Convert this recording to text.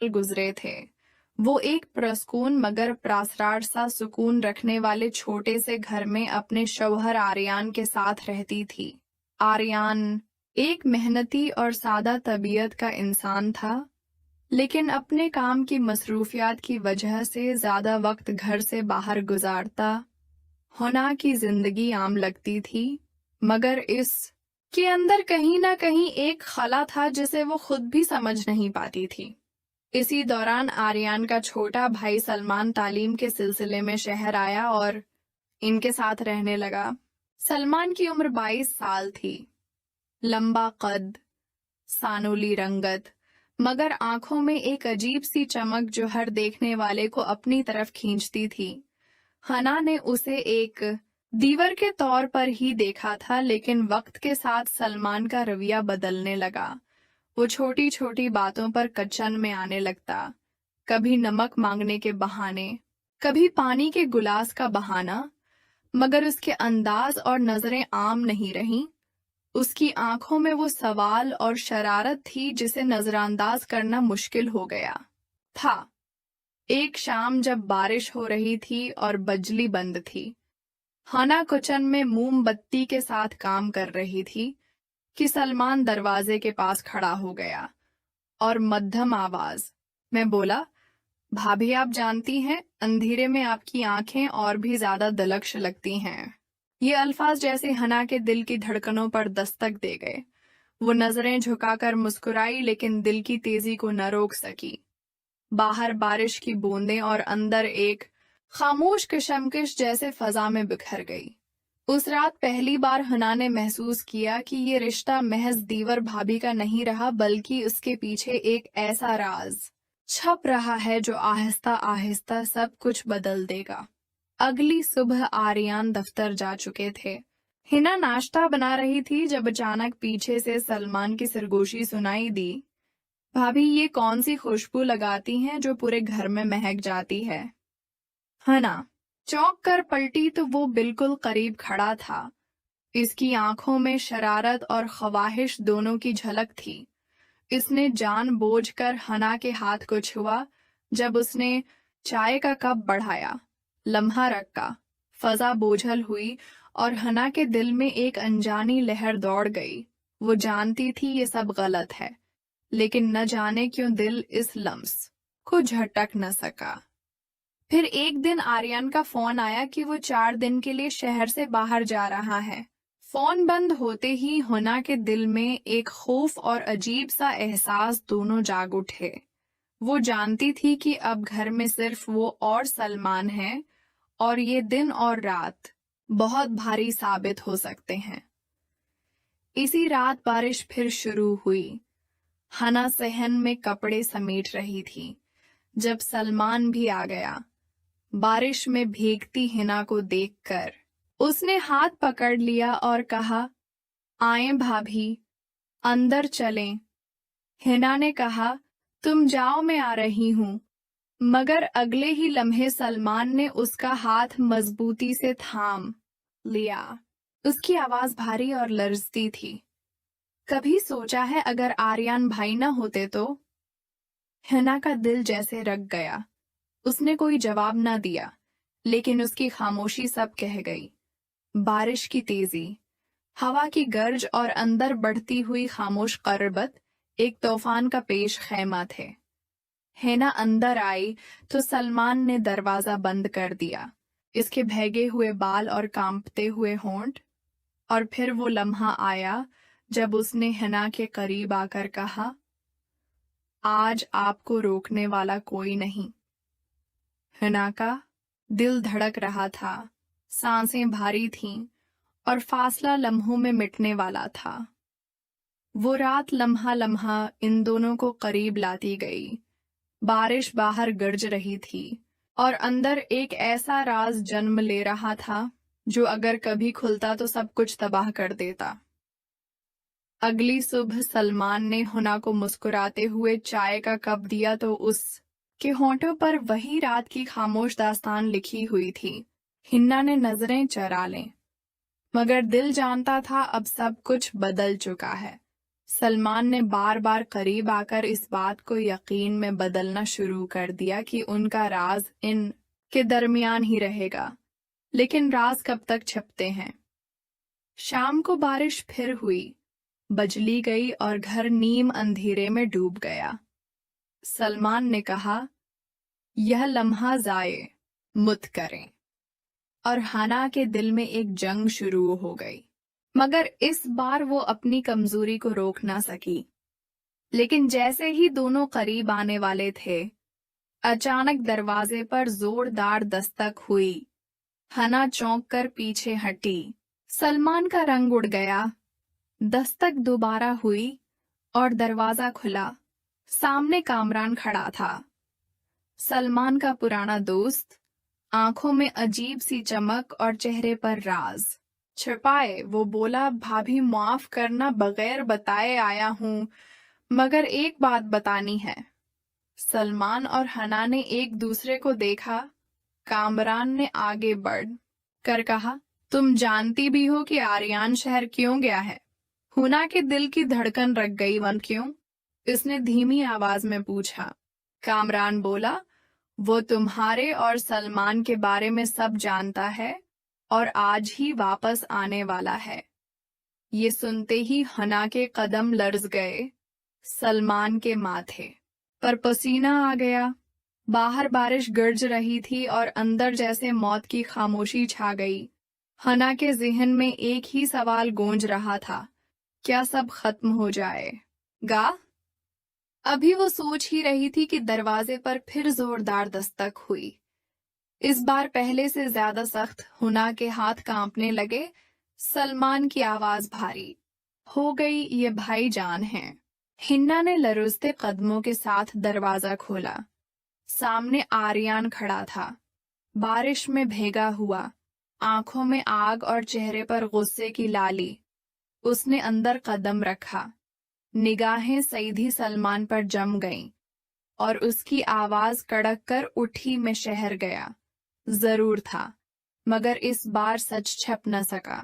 गुजरे थे। वो एक प्रसून मगर प्रासरार सा सुकून रखने वाले छोटे से घर में अपने शौहर आर्यान के साथ रहती थी। आर्यान एक मेहनती और सादा तबीयत का इंसान था, लेकिन अपने काम की मसरूफियात की वजह से ज्यादा वक्त घर से बाहर गुजारता। होना की जिंदगी आम लगती थी, मगर इस के अंदर कहीं ना कहीं एक खला था जिसे वो खुद भी समझ नहीं पाती थी। इसी दौरान आर्यान का छोटा भाई सलमान तालीम के सिलसिले में शहर आया और इनके साथ रहने लगा। सलमान की उम्र 22 साल थी। लंबा कद, सानुली रंगत, मगर आंखों में एक अजीब सी चमक जो हर देखने वाले को अपनी तरफ खींचती थी। हना ने उसे एक दीवर के तौर पर ही देखा था, लेकिन वक्त के साथ सलमान का रवैया बदलने लगा। वो छोटी छोटी बातों पर कचन में आने लगता, कभी नमक मांगने के बहाने, कभी पानी के गिलास का बहाना। मगर उसके अंदाज और नजरें आम नहीं रहीं। उसकी आंखों में वो सवाल और शरारत थी जिसे नजरअंदाज करना मुश्किल हो गया था। एक शाम जब बारिश हो रही थी और बिजली बंद थी, हना किचन में मोमबत्ती के साथ काम कर रही थी कि सलमान दरवाजे के पास खड़ा हो गया और मध्यम आवाज में बोला, भाभी आप जानती हैं, अंधेरे में आपकी आंखें और भी ज्यादा दिलकश लगती हैं। ये अल्फाज जैसे हना के दिल की धड़कनों पर दस्तक दे गए। वो नजरें झुकाकर मुस्कुराई, लेकिन दिल की तेजी को न रोक सकी। बाहर बारिश की बूंदें और अंदर एक खामोश कशमकश जैसे फजा में बिखर गई। उस रात पहली बार हना ने महसूस किया कि ये रिश्ता महज दीवर भाभी का नहीं रहा, बल्कि उसके पीछे एक ऐसा राज छप रहा है जो आहिस्ता आहिस्ता सब कुछ बदल देगा। अगली सुबह आर्यान दफ्तर जा चुके थे। हिना नाश्ता बना रही थी जब अचानक पीछे से सलमान की सरगोशी सुनाई दी। भाभी ये कौन सी खुशबू लगाती हैं जो पूरे घर में महक जाती है? हना चौंक कर पलटी तो वो बिल्कुल करीब खड़ा था। इसकी आंखों में शरारत और ख्वाहिश दोनों की झलक थी। इसने जानबूझकर हना के हाथ को छुआ। जब उसने चाय का कप बढ़ाया, लम्हा रखा, फजा बोझल हुई और हना के दिल में एक अनजानी लहर दौड़ गई। वो जानती थी ये सब गलत है, लेकिन न जाने क्यों दिल इस लम्स को झटक न सका। फिर एक दिन आर्यन का फोन आया कि वो 4 दिन के लिए शहर से बाहर जा रहा है। फोन बंद होते ही हना के दिल में एक खौफ और अजीब सा एहसास दोनों जाग उठे। वो जानती थी कि अब घर में सिर्फ वो और सलमान है, और ये दिन और रात बहुत भारी साबित हो सकते हैं। इसी रात बारिश फिर शुरू हुई। हना सहन में कपड़े समेट रही थी जब सलमान भी आ गया। बारिश में भीगती हिना को देखकर उसने हाथ पकड़ लिया और कहा, आएं भाभी, अंदर चलें। हिना ने कहा, तुम जाओ, मैं आ रही हूं। मगर अगले ही लम्हे सलमान ने उसका हाथ मजबूती से थाम लिया। उसकी आवाज भारी और लरजती थी। कभी सोचा है अगर आर्यन भाई न होते तो? हिना का दिल जैसे रक गया। उसने कोई जवाब न दिया, लेकिन उसकी खामोशी सब कह गई। बारिश की तेजी, हवा की गर्ज और अंदर बढ़ती हुई खामोश करबत एक तूफान का पेश खैमा थे। हिना अंदर आई तो सलमान ने दरवाजा बंद कर दिया। इसके भीगे हुए बाल और कांपते हुए होंठ। और फिर वो लम्हा आया जब उसने हिना के करीब आकर कहा, आज आपको रोकने वाला कोई नहीं। हिना का दिल धड़क रहा था, सांसें भारी थीं और फासला लम्हों में मिटने वाला था। वो रात लम्हा लम्हा इन दोनों को करीब लाती गई। बारिश बाहर गरज रही थी और अंदर एक ऐसा राज जन्म ले रहा था जो अगर कभी खुलता तो सब कुछ तबाह कर देता। अगली सुबह सलमान ने हुना को मुस्कुराते हुए चाय का कप दिया तो उसके होंठों पर वही रात की खामोश दास्तान लिखी हुई थी। हिन्ना ने नजरें चरा लें, मगर दिल जानता था अब सब कुछ बदल चुका है। سلمان نے بار بار قریب آ کر اس بات کو یقین میں بدلنا شروع کر دیا کہ ان کا راز ان کے درمیان ہی رہے گا، لیکن راز کب تک چھپتے ہیں؟ شام کو بارش پھر ہوئی، بجلی گئی اور گھر نیم اندھیرے میں ڈوب گیا۔ سلمان نے کہا، یہ لمحہ ضائع مت کریں، اور حنا کے دل میں ایک جنگ شروع ہو گئی، مگر اس بار وہ اپنی کمزوری کو روک نہ سکی۔ لیکن جیسے ہی دونوں قریب آنے والے تھے، اچانک دروازے پر زوردار دستک ہوئی۔ حنا چونک کر پیچھے ہٹی۔ سلمان کا رنگ اڑ گیا۔ دستک دوبارہ ہوئی اور دروازہ کھلا۔ سامنے کامران کھڑا تھا، سلمان کا پرانا دوست، آنکھوں میں عجیب سی چمک اور چہرے پر راز چھپائے۔ وہ بولا، بھابھی معاف کرنا، بغیر بتائے آیا ہوں، مگر ایک بات بتانی ہے۔ سلمان اور حنا نے ایک دوسرے کو دیکھا۔ کامران نے آگے بڑھ کر کہا، تم جانتی بھی ہو کہ آریان شہر کیوں گیا ہے؟ حنا کے دل کی دھڑکن رک گئی۔ ون کیوں؟ اس نے دھیمی آواز میں پوچھا۔ کامران بولا، وہ تمہارے اور سلمان کے بارے میں سب جانتا ہے اور آج ہی واپس آنے والا ہے۔ یہ سنتے ہی حنا کے قدم لرز گئے، سلمان کے ماتھے پر پسینہ آ گیا۔ باہر بارش گرج رہی تھی اور اندر جیسے موت کی خاموشی چھا گئی۔ حنا کے ذہن میں ایک ہی سوال گونج رہا تھا، کیا سب ختم ہو جائے گا؟ ابھی وہ سوچ ہی رہی تھی کہ دروازے پر پھر زوردار دستک ہوئی۔ اس بار پہلے سے زیادہ سخت۔ حنا کے ہاتھ کانپنے لگے۔ سلمان کی آواز بھاری ہو گئی، یہ بھائی جان ہیں۔ حنا نے لرزتے قدموں کے ساتھ دروازہ کھولا۔ سامنے آریان کھڑا تھا، بارش میں بھیگا ہوا، آنکھوں میں آگ اور چہرے پر غصے کی لالی۔ اس نے اندر قدم رکھا، نگاہیں سیدھی سلمان پر جم گئیں، اور اس کی آواز کڑک کر اٹھی، میں شہر گیا ضرور تھا، مگر اس بار سچ چھپ نہ سکا۔